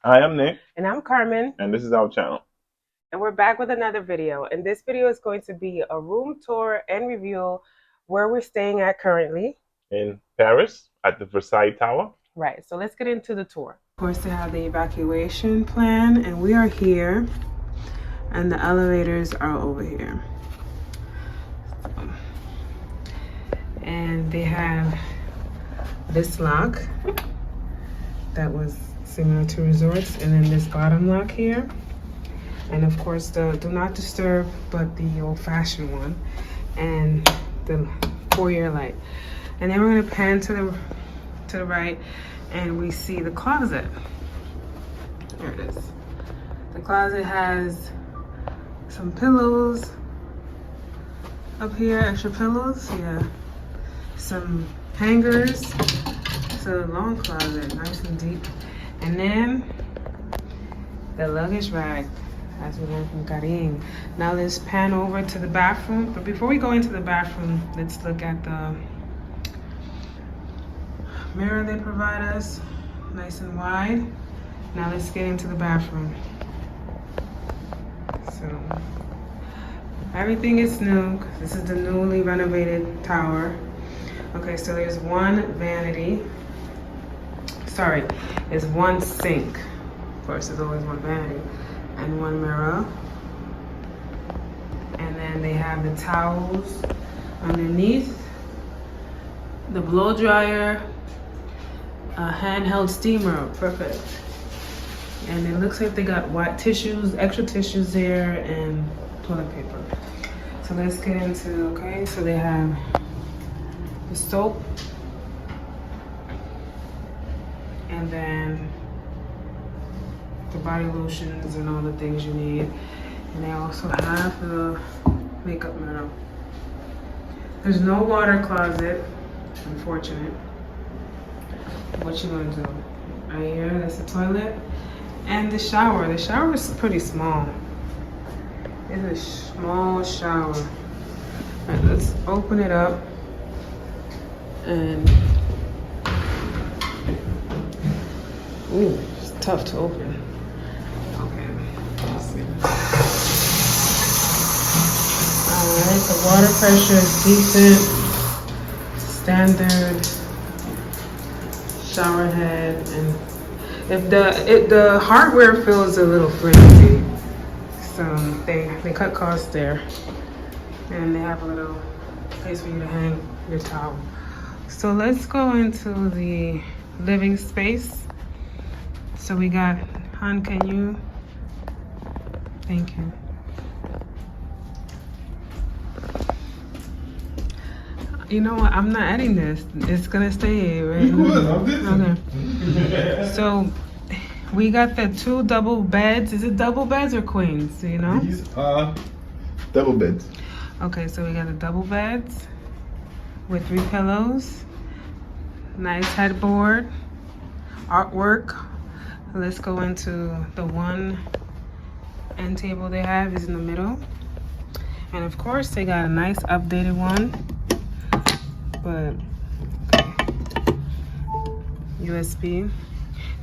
Hi, I'm Nick. And I'm Carmen. And this is our channel. And we're back with another video. And this video is going to be a room tour and review where we're staying at currently. In Paris at the Versailles Tower. Right, so let's get into the tour. Of course, they have the evacuation plan, and we are here. And the elevators are over here. And they have this lock that was similar to resorts, and then this bottom lock here, and of course the do not disturb, but the old-fashioned one, and the foyer light. And then we're gonna pan to the right, and we see the closet. There it is. The closet has some pillows up here, extra pillows, yeah, some hangers. It's a long closet, nice and deep. And then the luggage rack, as we learned from Karim. Now let's pan over to the bathroom. But before we go into the bathroom, let's look at the mirror they provide us, nice and wide. Now let's get into the bathroom. So everything is new. This is the newly renovated tower. Okay, so there's one vanity. Sorry, there's one sink. Of course, there's always one vanity and one mirror. And then they have the towels underneath, the blow dryer, a handheld steamer, perfect. And it looks like they got white tissues, extra tissues there, and toilet paper. So let's get into, okay, so they have the soap, and then the body lotions and all the things you need. And they also have the makeup mirror. There's no water closet, unfortunate. What you gonna do? Right here, that's the toilet. And the shower. The shower is pretty small. It's a small shower. All right, let's open it up. And ooh, it's tough to open. Okay, let's see. Alright, the water pressure is decent. Standard shower head, and if the hardware feels a little flimsy, so they cut costs there. And they have a little place for you to hang your towel. So let's go into the living space. So we got, Han, can you? Thank you. You know what? I'm not adding this. It's gonna stay right. Okay. So we got the two double beds. Is it double beds or queens? Do you know? These are double beds. Okay, so we got the double beds with 3 pillows. Nice headboard. Artwork. Let's go into the one end table they have is in the middle. And of course they got a nice updated one. But okay. USB.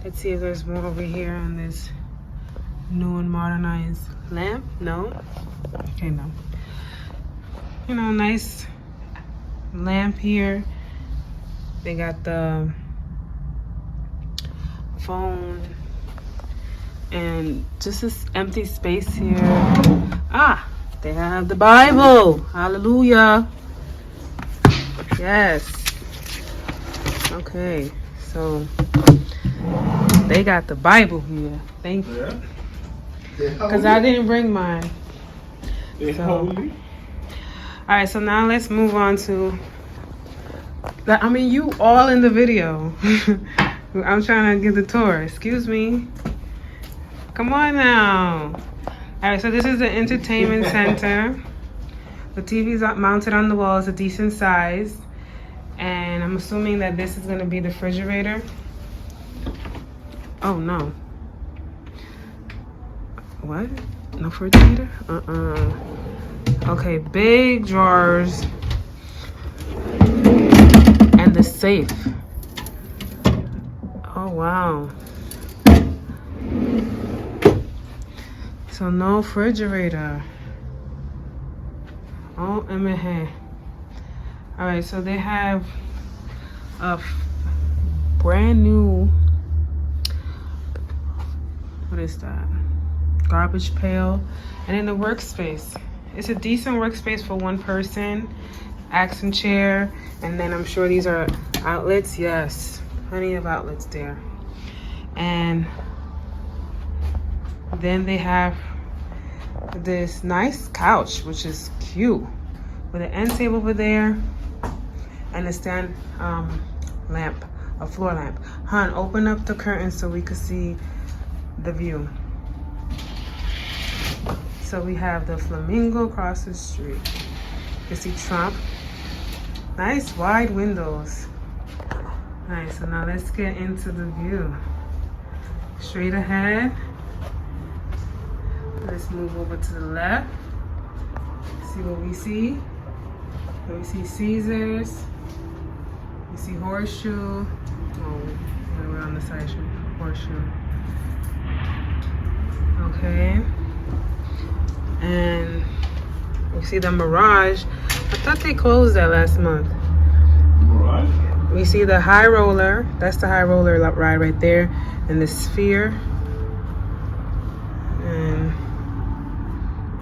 Let's see if there's more over here on this new and modernized lamp. No. Okay, no. You know, nice lamp here. They got the phone and just this empty space here. Ah, they have the Bible. Hallelujah. Yes. Okay, so they got the Bible here. Thank you. Because I didn't bring mine. So, all right, so now let's move on to, I mean, you all in the video. I'm trying to give the tour. Excuse me. Come on now. All right, so this is the entertainment center. The TV's mounted on the wall. It's a decent size. And I'm assuming that this is gonna be the refrigerator. Oh no. What? No refrigerator? Okay, big drawers. And the safe. Oh wow. So no refrigerator. Oh, hey. All right, so they have a brand new, what is that? Garbage pail, and then the workspace. It's a decent workspace for one person. Accent chair, and then I'm sure these are outlets. Yes, plenty of outlets there. And then they have this nice couch, which is cute, with an end table over there and a stand lamp, a floor lamp. Hun, open up the curtain so we could see the view. So we have the flamingo across the street. You can see Trump. Nice wide windows. Nice, so now let's get into the view. Straight ahead. Let's move over to the left. See what we see. We see Caesars. We see Horseshoe. Oh, we're on the side. Horseshoe. Okay. And we see the Mirage. I thought they closed that last month. Mirage? We see the High Roller. That's the High Roller ride right there. And the Sphere. And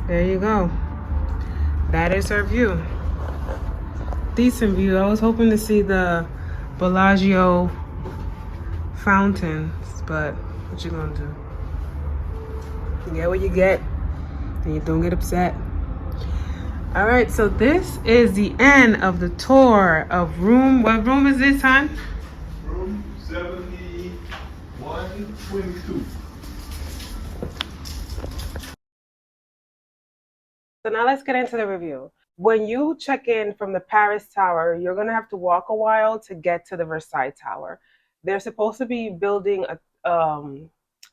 there you go. That is our view. Decent view. I was hoping to see the Bellagio fountains, but what you gonna do? You get what you get, and you don't get upset. All right, so this is the end of the tour of room. What room is this, hon? Room 7122. So now let's get into the review. When you check in from the Paris Tower, you're gonna have to walk a while to get to the Versailles Tower. They're supposed to be building a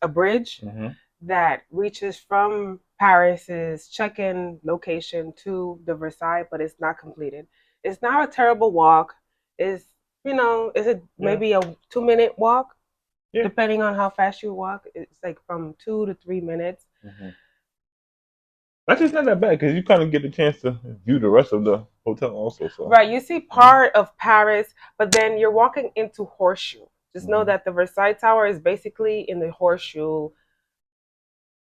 bridge that reaches from Paris's check-in location to the Versailles, but it's not completed. It's not a terrible walk. It's, maybe a 2-minute walk, depending on how fast you walk. It's like from 2 to 3 minutes. That's just not that bad because you kind of get the chance to view the rest of the hotel also. So Right, you see part of Paris, but then you're walking into Horseshoe. Just know that the Versailles Tower is basically in the Horseshoe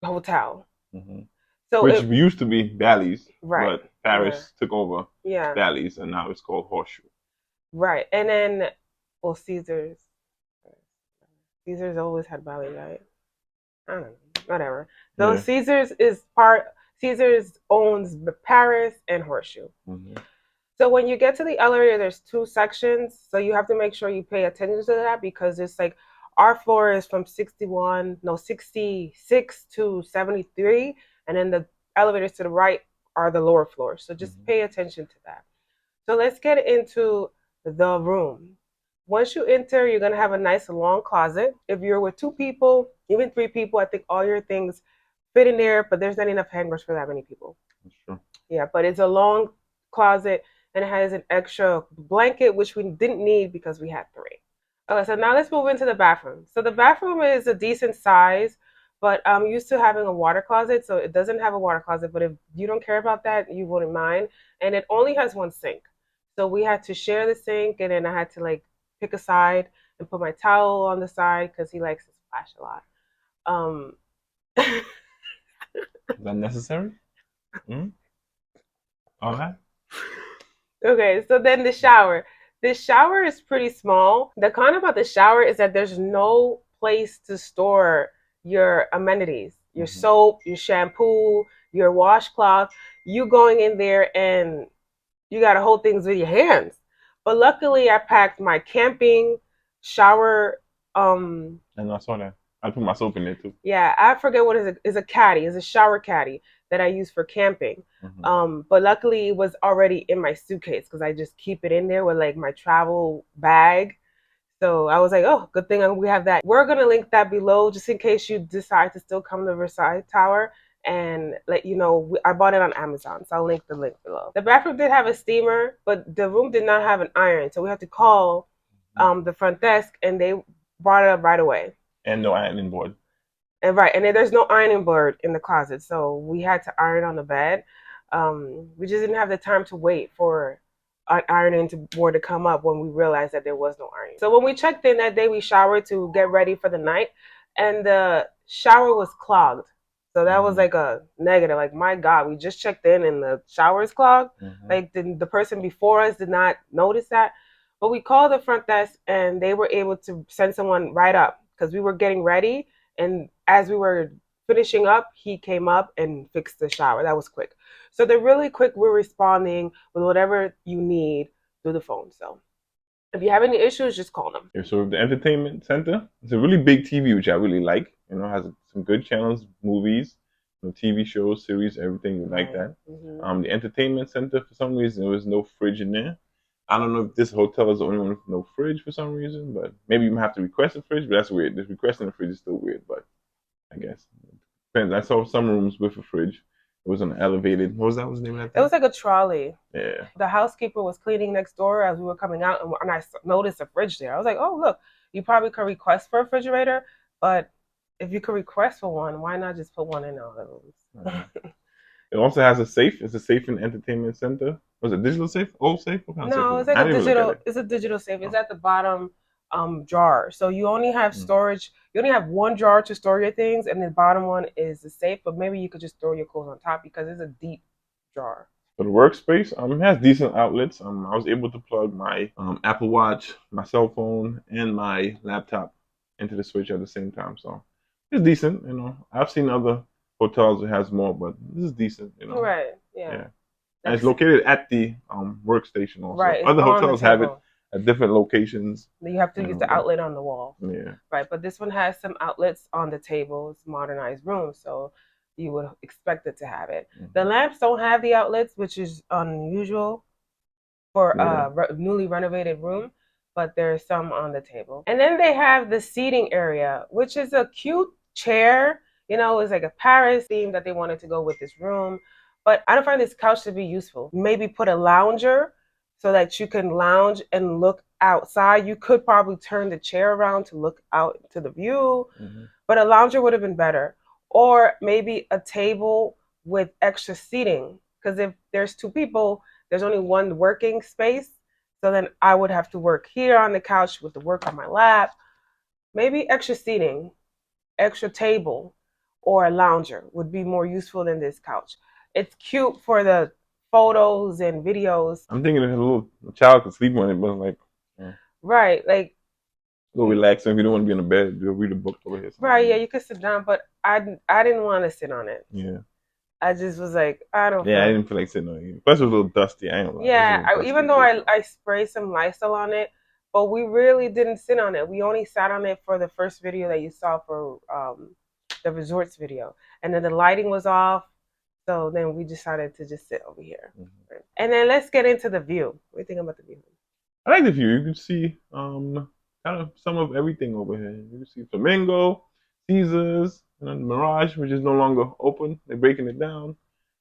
Hotel. So which used to be Bally's, right, but Paris took over yeah, Bally's, and now it's called Horseshoe. Right, and then, well, Caesars always had Bally, right? I don't know, whatever. So Caesars owns Paris and Horseshoe. So when you get to the elevator, there's 2 sections. So you have to make sure you pay attention to that because it's like our floor is from 66 to 73. And then the elevators to the right are the lower floors. So just pay attention to that. So let's get into the room. Once you enter, you're going to have a nice long closet. If you're with 2 people, even 3 people, I think all your things fit in there, but there's not enough hangers for that many people. That's true. Yeah, but it's a long closet and it has an extra blanket, which we didn't need because we had 3. Okay, so now let's move into the bathroom. So the bathroom is a decent size, but I'm used to having a water closet, so it doesn't have a water closet, but if you don't care about that, you wouldn't mind. And it only has 1 sink. So we had to share the sink, and then I had to like pick a side and put my towel on the side because he likes to splash a lot. Is that necessary? All right. Okay, so then the shower. The shower is pretty small. The con about the shower is that there's no place to store your amenities, your soap, your shampoo, your washcloth. You going in there and you got to hold things with your hands. But luckily, I packed my camping shower. And I saw that. I put my soap in there too. Yeah, I forget what is a caddy. It's a shower caddy that I use for camping. But luckily, it was already in my suitcase because I just keep it in there with like my travel bag. So I was like, oh, good thing we have that. We're gonna link that below just in case you decide to still come to Versailles Tower and let you know. I bought it on Amazon, so I'll link the link below. The bathroom did have a steamer, but the room did not have an iron, so we had to call the front desk, and they brought it up right away. And no ironing board. And right, and then there's no ironing board in the closet, so we had to iron on the bed. We just didn't have the time to wait for an ironing board to come up when we realized that there was no ironing. So when we checked in that day, we showered to get ready for the night, and the shower was clogged. So that was like a negative. Like, my God, we just checked in and the shower is clogged. Like, the person before us did not notice that. But we called the front desk and they were able to send someone right up because we were getting ready. And as we were finishing up, he came up and fixed the shower. That was quick. So they're really quick. We're responding with whatever you need through the phone. So if you have any issues, just call them. Yeah, so the entertainment center, it's a really big TV, which I really like. You know, has some good channels, movies, TV shows, series, everything. You like that. The entertainment center, for some reason, there was no fridge in there. I don't know if this hotel is the only one with no fridge for some reason, but maybe you have to request a fridge. But that's weird. This requesting a fridge is still weird, but I guess depends. I saw some rooms with a fridge. It was an elevated. What was that? What was the name of that thing? It was like a trolley. Yeah. The housekeeper was cleaning next door as we were coming out, and I noticed a fridge there. I was like, oh, look, you probably could request for a refrigerator, but if you could request for one, why not just put one in all the rooms? It also has a safe. It's a safe in the entertainment center. Was it digital safe? Old safe? What kind of No, safe? it's like a digital. It's a digital safe. It's at the bottom drawer. So you only have storage. You only have one drawer to store your things, and the bottom one is the safe. But maybe you could just throw your clothes on top because it's a deep drawer. For the workspace, it has decent outlets. I was able to plug my Apple Watch, my cell phone, and my laptop into the switch at the same time. So it's decent. You know, I've seen other hotels that has more, but this is decent. You know, right? Yeah. And it's located at the workstation also. Right. Other hotels have it at different locations. You have to use the outlet on the wall. Yeah. Right, but this one has some outlets on the table. It's modernized room, so you would expect it to have it. The lamps don't have the outlets, which is unusual for a newly renovated room, but there's some on the table. And then they have the seating area, which is a cute chair. You know, it's like a Paris theme that they wanted to go with this room. But I don't find this couch to be useful. Maybe put a lounger so that you can lounge and look outside. You could probably turn the chair around to look out to the view, but a lounger would have been better. Or maybe a table with extra seating, because if there's two people, there's only one working space. So then I would have to work here on the couch with the work on my lap. Maybe extra seating, extra table, or a lounger would be more useful than this couch. It's cute for the photos and videos. I'm thinking if a child could sleep on it, but like, right, like a little relaxing. If you don't want to be in the bed, you'll read a book over here. Right, yeah, you could sit down, but I didn't want to sit on it. Yeah. I just was like, I don't. Yeah, I didn't feel like sitting on it. Plus, it was a little dusty. I ain't. Yeah, even though I sprayed some Lysol on it, but we really didn't sit on it. We only sat on it for the first video that you saw for the resorts video, and then the lighting was off. So then we decided to just sit over here. And then let's get into the view. What do you think about the view? I like the view. You can see kind of some of everything over here. You can see Flamingo, Caesars, and then Mirage, which is no longer open. They're breaking it down.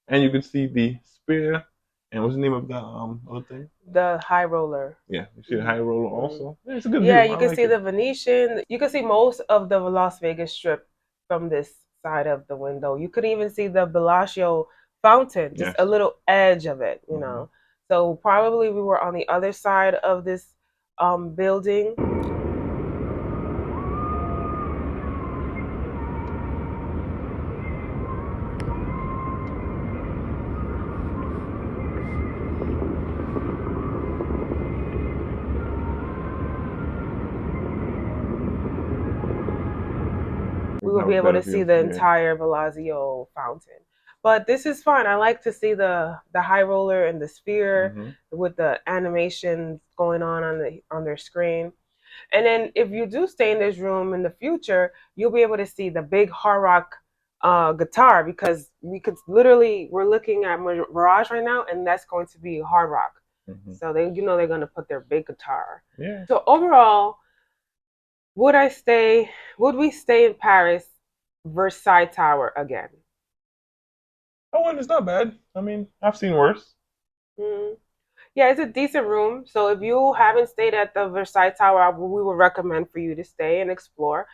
And you can see the Spear. And what's the name of that other thing? The High Roller. Yeah, you see the High Roller also. Yeah, it's a good view. Yeah, you can see the Venetian. You can see most of the Las Vegas Strip from this side of the window. You could even see the Bellagio fountain, just a little edge of it, you know. So probably we were on the other side of this building. We will be able to see the entire Bellagio fountain. But this is fun. I like to see the High Roller and the Sphere with the animations going on their screen. And then if you do stay in this room in the future, you'll be able to see the big hard rock guitar, because we're looking at Mirage right now, and that's going to be hard rock. So they're going to put their big guitar. Yeah. So overall, would we stay in Paris, Versailles Tower again? Oh, well, it's not bad. I mean, I've seen worse. Yeah, it's a decent room. So if you haven't stayed at the Versailles Tower, we would recommend for you to stay and explore.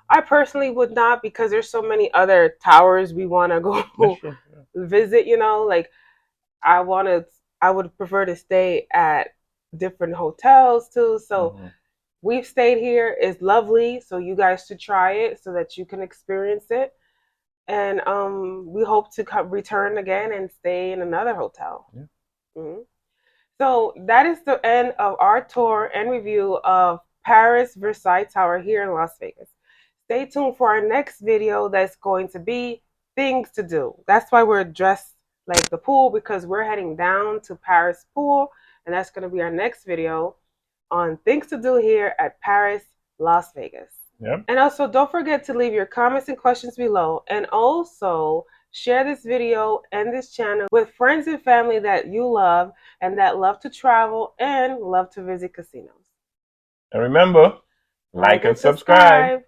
I personally would not, because there's so many other towers we want to That's go true. Yeah. visit. You know, like I wanted, I would prefer to stay at different hotels too. So Mhm. we've stayed here. It's lovely. So you guys should try it so that you can experience it. And we hope to return again and stay in another hotel. Yeah. Mhm. So that is the end of our tour and review of Paris Versailles Tower here in Las Vegas. Stay tuned for our next video that's going to be things to do. That's why we're dressed like the pool, because we're heading down to Paris pool, and that's going to be our next video on things to do here at Paris, Las Vegas. Yep. And also, don't forget to leave your comments and questions below, and also share this video and this channel with friends and family that you love and that love to travel and love to visit casinos. And remember, like and subscribe.